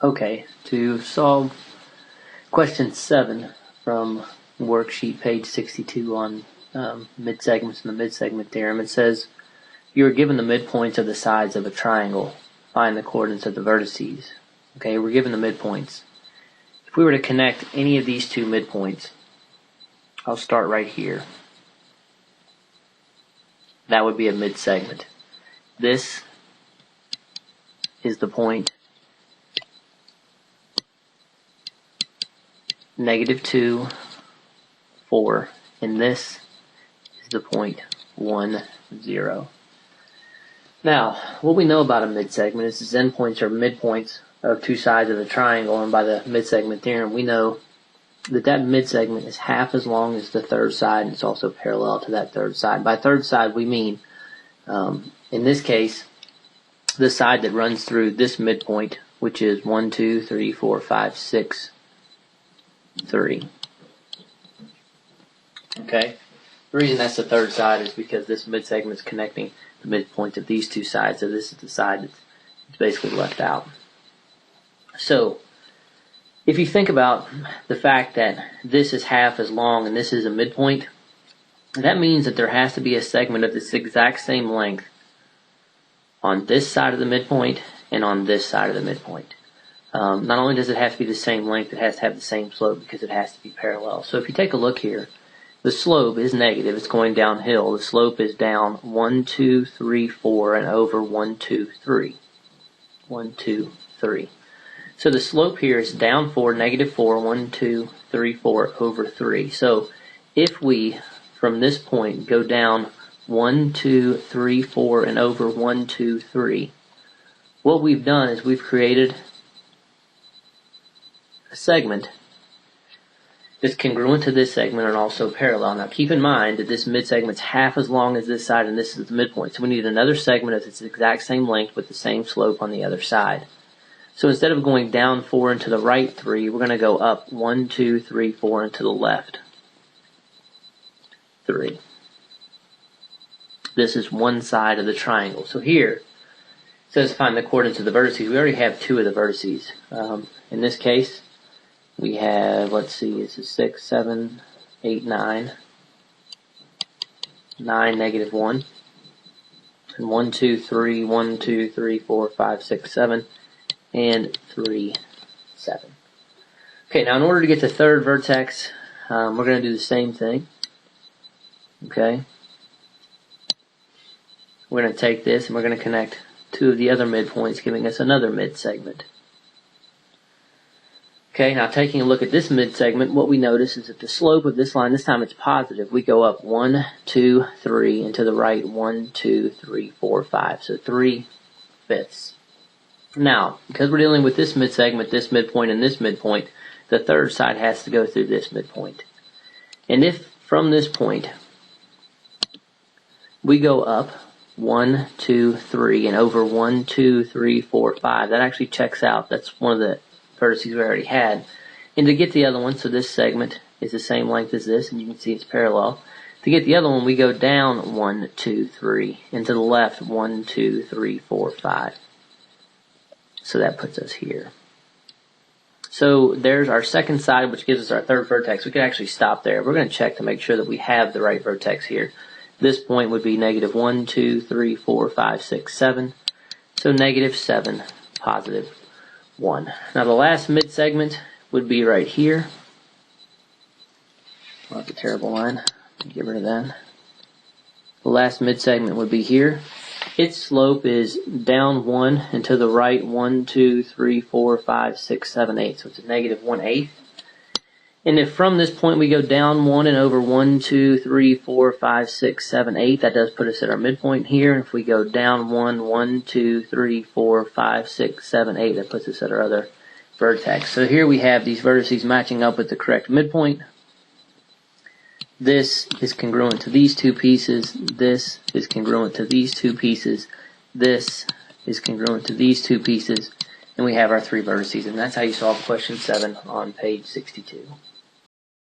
Okay, to solve question 7 from worksheet page 62 on mid-segments and the mid-segment theorem, it says you are given the midpoints of the sides of a triangle. Find the coordinates of the vertices. Okay, we're given the midpoints. If we were to connect any of these two midpoints, I'll start right here. That would be a mid-segment. This is the point -2, 4, and this is the point 1, 0. Now, what we know about a midsegment is its endpoints are midpoints of two sides of the triangle, and by the midsegment theorem, we know that that midsegment is half as long as the third side, and it's also parallel to that third side. By third side, we mean, in this case, the side that runs through this midpoint, which is 1, 2, 3, 4, 5, 6, 3. Okay? The reason that's the third side is because this midsegment is connecting the midpoint of these two sides, so this is the side that's basically left out. So, if you think about the fact that this is half as long and this is a midpoint, that means that there has to be a segment of this exact same length on this side of the midpoint and on this side of the midpoint. Not only does it have to be the same length, it has to have the same slope because it has to be parallel. So if you take a look here, the slope is negative, it's going downhill. The slope is down 1, 2, 3, 4, and over 1, 2, 3. 1, 2, 3. So the slope here is down 4, -4, 1, 2, 3, 4, over 3. So if we, from this point, go down 1, 2, 3, 4, and over 1, 2, 3, what we've done is we've created a segment that's congruent to this segment and also parallel. Now keep in mind that this midsegment's half as long as this side and this is the midpoint. So we need another segment of its exact same length with the same slope on the other side. So instead of going down 4 and to the right 3, we're going to go up 1, 2, 3, 4 and to the left 3. This is one side of the triangle. So here it says find the coordinates of the vertices. We already have two of the vertices. In this case, we have, let's see, this is 6, 7, 8, 9, 9, -1, and 1, 2, 3, 1, 2, 3, 4, 5, 6, 7, and 3, 7. Okay, now in order to get the third vertex, we're going to do the same thing. Okay, we're going to take this and we're going to connect two of the other midpoints, giving us another mid-segment. Okay, now taking a look at this mid-segment, what we notice is that the slope of this line, this time it's positive. We go up 1, 2, 3, and to the right 1, 2, 3, 4, 5. So 3/5. Now, because we're dealing with this mid-segment, this midpoint, and this midpoint, the third side has to go through this midpoint. And if from this point we go up 1, 2, 3, and over 1, 2, 3, 4, 5, that actually checks out. That's one of the vertices we already had. And to get the other one, so this segment is the same length as this, and you can see it's parallel. To get the other one, we go down 1, 2, 3, and to the left 1, 2, 3, 4, 5. So that puts us here. So there's our second side, which gives us our third vertex. We could actually stop there. We're going to check to make sure that we have the right vertex here. This point would be -1, 2, 3, 4, 5, 6, 7. So -7, +1. Now the last mid-segment would be right here. Well, that's a terrible line. Get rid of that. The last mid-segment would be here. Its slope is down 1 and to the right 1, 2, 3, 4, 5, 6, 7, 8. So it's a -1/8. And if from this point we go down 1 and over 1, 2, 3, 4, 5, 6, 7, 8, that does put us at our midpoint here. If we go down 1, 1, 2, 3, 4, 5, 6, 7, 8, that puts us at our other vertex. So here we have these vertices matching up with the correct midpoint. This is congruent to these two pieces. This is congruent to these two pieces. This is congruent to these two pieces. And we have our three vertices. And that's how you solve question 7 on page 62.